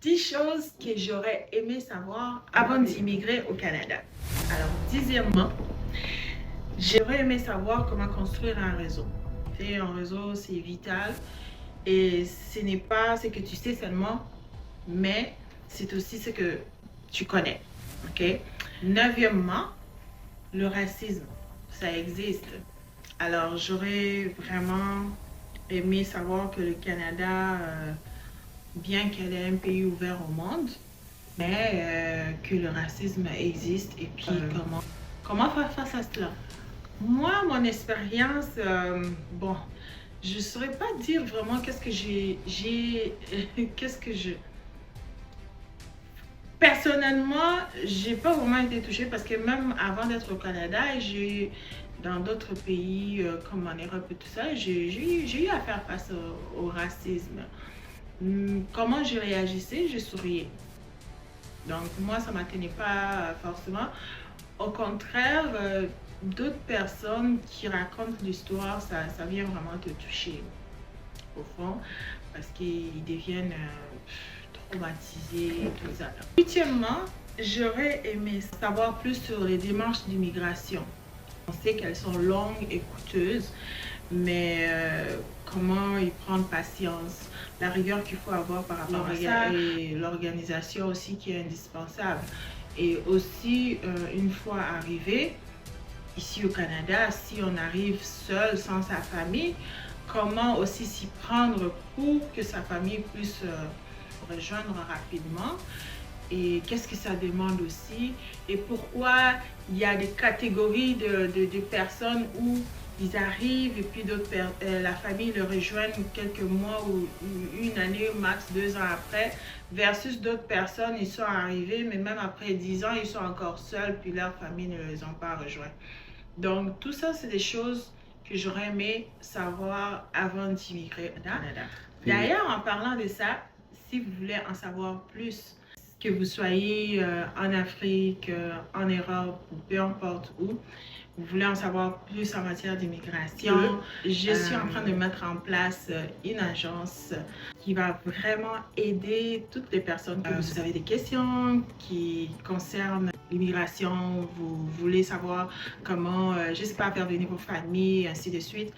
10 choses que j'aurais aimé savoir avant d'immigrer au Canada. Alors, dixièmement, j'aurais aimé savoir comment construire un réseau. Et un réseau, c'est vital et ce n'est pas ce que tu sais seulement, mais c'est aussi ce que tu connais. OK? Neuvièmement, le racisme, ça existe. Alors, j'aurais vraiment aimé savoir que le Canada, bien qu'elle est un pays ouvert au monde, mais que le racisme existe et puis comment faire face à cela. Moi, mon expérience, bon, je ne saurais pas dire vraiment qu'est-ce que qu'est-ce que je... Personnellement, j'ai pas vraiment été touchée parce que même avant d'être au Canada, j'ai dans d'autres pays comme en Europe et tout ça, j'ai eu à faire face au racisme. Comment je réagissais? Je souriais. Donc moi, ça ne m'atteignait pas forcément. Au contraire, d'autres personnes qui racontent l'histoire, ça vient vraiment te toucher au fond parce qu'ils deviennent traumatisés et tout ça. Huitièmement, j'aurais aimé savoir plus sur les démarches d'immigration. On sait qu'elles sont longues et coûteuses, mais comment y prendre patience, la rigueur qu'il faut avoir par rapport à ça et l'organisation aussi qui est indispensable. Et aussi, une fois arrivé ici au Canada, si on arrive seul, sans sa famille, comment aussi s'y prendre pour que sa famille puisse rejoindre rapidement et qu'est-ce que ça demande aussi et pourquoi il y a des catégories de personnes où ils arrivent et puis d'autres la famille le rejoignent quelques mois ou une année, max 2 ans après, versus d'autres personnes, ils sont arrivés, mais même après 10 ans, ils sont encore seuls, puis leur famille ne les ont pas rejoints. Donc, tout ça, c'est des choses que j'aurais aimé savoir avant d'immigrer au Canada. D'ailleurs, en parlant de ça, si vous voulez en savoir plus, que vous soyez en Afrique, en Europe ou peu importe où, vous voulez en savoir plus en matière d'immigration, je suis en train de mettre en place une agence qui va vraiment aider toutes les personnes que vous avez des questions qui concernent l'immigration, vous voulez savoir comment, je ne sais pas, faire venir vos familles, ainsi de suite.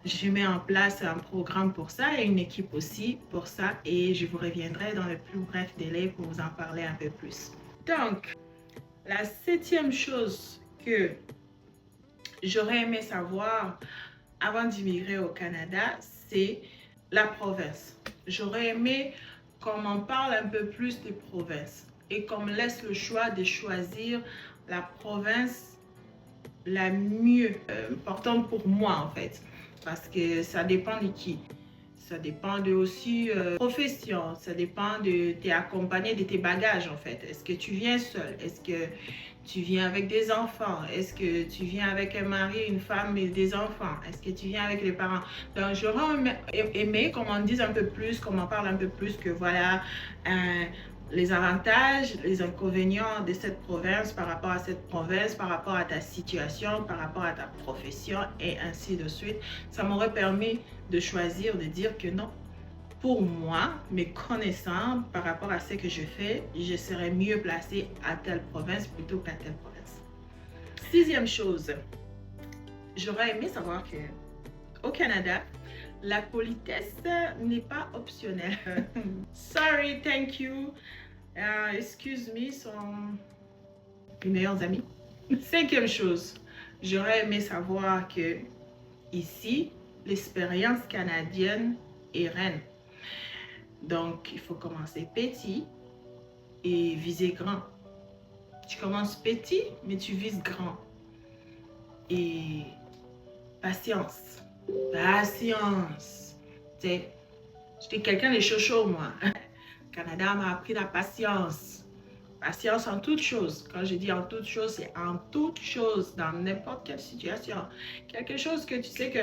Je mets en place un programme pour ça et une équipe aussi pour ça et je vous reviendrai dans le plus bref délai pour vous en parler un peu plus. Donc, la septième chose que j'aurais aimé savoir avant d'immigrer au Canada, c'est la province. J'aurais aimé qu'on m'en parle un peu plus des provinces et qu'on me laisse le choix de choisir la province la mieux importante pour moi en fait. Parce que ça dépend de qui. Ça dépend de aussi profession, ça dépend de t'es accompagné de tes bagages en fait. Est-ce que tu viens seul? Est-ce que tu viens avec des enfants? Est-ce que tu viens avec un mari, une femme et des enfants? Est-ce que tu viens avec les parents? Donc j'aurais aimé qu'on m'en dise un peu plus, qu'on m'en parle un peu plus que voilà les avantages, les inconvénients de cette province par rapport à cette province, par rapport à ta situation, par rapport à ta profession et ainsi de suite. Ça m'aurait permis de choisir, de dire que non, pour moi, mes connaissances par rapport à ce que je fais, je serais mieux placée à telle province plutôt qu'à telle province. Sixième chose, j'aurais aimé savoir que au Canada, la politesse n'est pas optionnelle. Sorry, thank you. Excuse me sont mes meilleurs amis. Cinquième chose, j'aurais aimé savoir que ici, l'expérience canadienne est reine. Donc, il faut commencer petit et viser grand. Tu commences petit, mais tu vises grand. Et patience. Patience. Tu sais, j'étais quelqu'un de chaud, moi. Le Canada m'a appris la patience. Patience en toute chose. Quand je dis en toute chose, c'est en toute chose, dans n'importe quelle situation. Quelque chose que tu sais que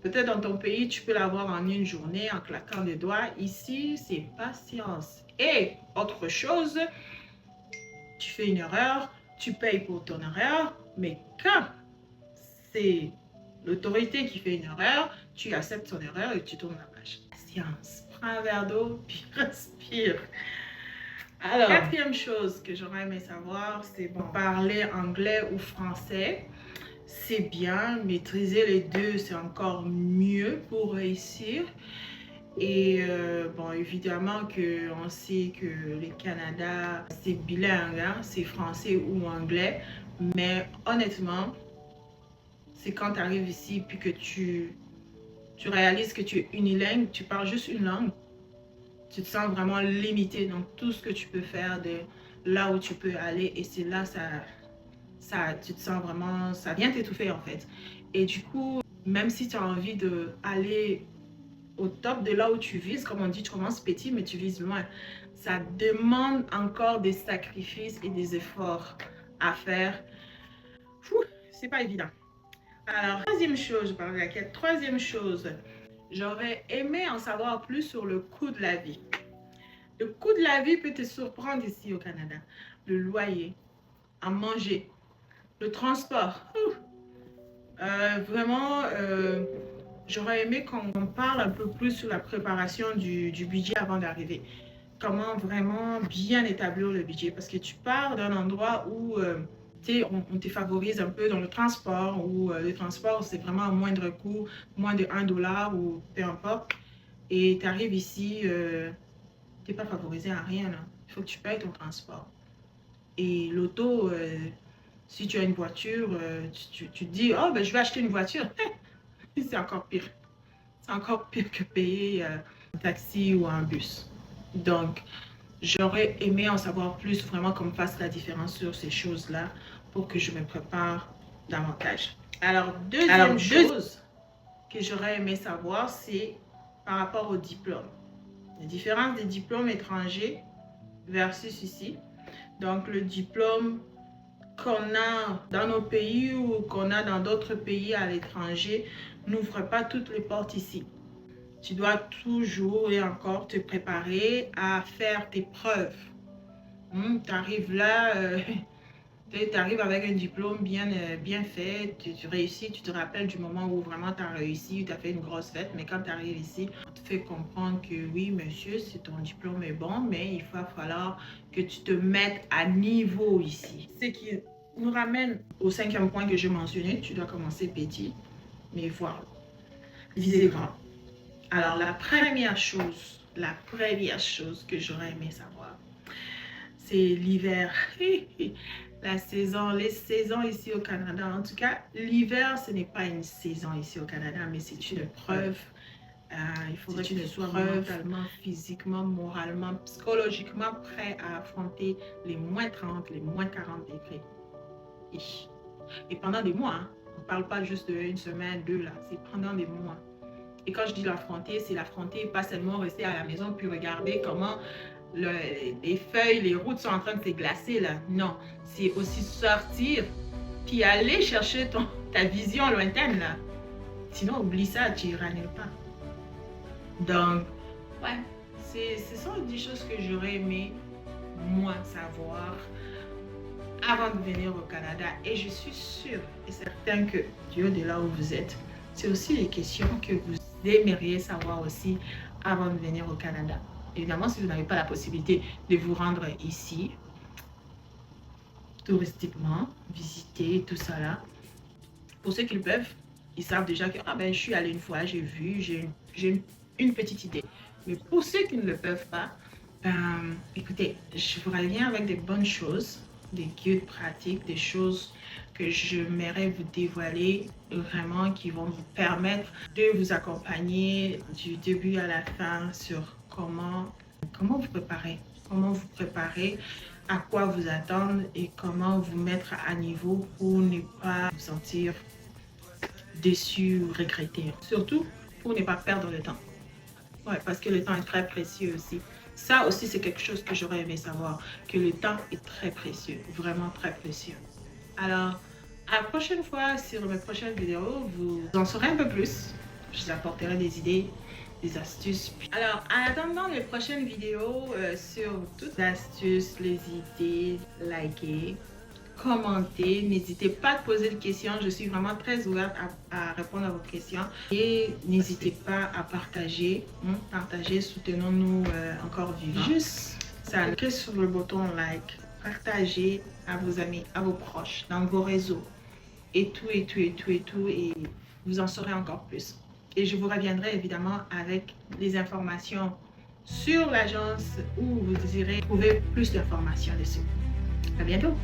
peut-être dans ton pays, tu peux l'avoir en une journée, en claquant des doigts. Ici, c'est patience. Et autre chose, tu fais une erreur, tu payes pour ton erreur, mais quand c'est l'autorité qui fait une erreur, tu acceptes son erreur et tu tournes la page. Patience. prends un verre d'eau, puis respire. Alors, quatrième chose que j'aurais aimé savoir, c'est bon, parler anglais ou français. C'est bien, maîtriser les deux, c'est encore mieux pour réussir. Et bon, évidemment qu'on sait que le Canada, c'est bilingue, hein, c'est français ou anglais. Mais honnêtement, c'est quand tu arrives ici puis que tu réalises que tu es unilingue, tu parles juste une langue, tu te sens vraiment limité dans tout ce que tu peux faire, de là où tu peux aller. Et c'est là, tu te sens vraiment, ça vient t'étouffer en fait. Et du coup, même si tu as envie d'aller au top de là où tu vises, comme on dit, tu commences petit, mais tu vises loin. Ça demande encore des sacrifices et des efforts à faire. C'est pas évident. Alors, troisième chose, j'aurais aimé en savoir plus sur le coût de la vie. Le coût de la vie peut te surprendre ici au Canada. Le loyer, à manger, le transport. Vraiment, j'aurais aimé qu'on parle un peu plus sur la préparation du budget avant d'arriver. Comment vraiment bien établir le budget. Parce que tu pars d'un endroit où on te favorise un peu dans le transport, où le transport c'est vraiment à moindre coût, moins de 1$ ou peu importe. Et tu arrives ici, tu n'es pas favorisé à rien. Là. Il faut que tu payes ton transport. Et l'auto, si tu as une voiture, tu te dis, oh ben je vais acheter une voiture. C'est encore pire. C'est encore pire que payer un taxi ou un bus. Donc, j'aurais aimé en savoir plus, vraiment qu'on me fasse la différence sur ces choses-là pour que je me prépare davantage. Alors, deuxième chose que j'aurais aimé savoir, c'est par rapport au diplôme. La différence des diplômes étrangers versus ici. Donc, le diplôme qu'on a dans nos pays ou qu'on a dans d'autres pays à l'étranger n'ouvre pas toutes les portes ici. Tu dois toujours et encore te préparer à faire tes preuves. Tu arrives là, tu arrives avec un diplôme bien fait, tu réussis, tu te rappelles du moment où vraiment tu as réussi, tu as fait une grosse fête, mais quand tu arrives ici, on te fait comprendre que oui, monsieur, ton diplôme est bon, mais il va falloir que tu te mettes à niveau ici. Ce qui nous ramène au cinquième point que j'ai mentionné, tu dois commencer petit, mais voir, viser grand. Alors, la première chose que j'aurais aimé savoir, c'est l'hiver. Les saisons ici au Canada. En tout cas, l'hiver, ce n'est pas une saison ici au Canada, mais c'est une preuve. Il faudrait que tu sois mentalement, physiquement, moralement, psychologiquement prêt à affronter les moins 30, les moins 40 degrés. Et pendant des mois, hein, on ne parle pas juste d'une semaine, deux, là, c'est pendant des mois. Et quand je dis l'affronter, c'est l'affronter, pas seulement rester à la maison puis regarder comment les feuilles, les routes sont en train de se glacer là. Non, c'est aussi sortir puis aller chercher ta vision lointaine là. Sinon, oublie ça, tu iras nulle part. Donc, ouais, ce sont des choses que j'aurais aimé, moi, savoir avant de venir au Canada. Et je suis sûre et certaine que du haut de là où vous êtes, c'est aussi les questions que vous aimeriez savoir aussi avant de venir au Canada. Évidemment, si vous n'avez pas la possibilité de vous rendre ici, touristiquement, visiter tout ça là, pour ceux qui le peuvent, ils savent déjà que ah ben, je suis allée une fois, j'ai vu, j'ai une petite idée. Mais pour ceux qui ne le peuvent pas, écoutez, je vous reviens avec des bonnes choses, des guides pratiques, des choses que j'aimerais vous dévoiler vraiment qui vont vous permettre de vous accompagner du début à la fin sur comment vous préparer, à quoi vous attendre et comment vous mettre à niveau pour ne pas vous sentir déçu ou regretter. Surtout pour ne pas perdre le temps. Ouais, parce que le temps est très précieux aussi. Ça aussi, c'est quelque chose que j'aurais aimé savoir, que le temps est très précieux, vraiment très précieux. Alors, à la prochaine fois, sur mes prochaines vidéos, vous en saurez un peu plus. Je vous apporterai des idées, des astuces. Alors, en attendant les prochaines vidéos sur toutes les astuces, les idées, likez, commenter. N'hésitez pas à poser des questions. Je suis vraiment très ouverte à répondre à vos questions. Et n'hésitez pas à partager. Partager, soutenons-nous encore vivants. Juste ça, cliquez sur le bouton like. Partagez à vos amis, à vos proches, dans vos réseaux. Et tout, et tout, et tout, et tout. Et vous en saurez encore plus. Et je vous reviendrai évidemment avec les informations sur l'agence où vous irez trouver plus d'informations dessus. À bientôt!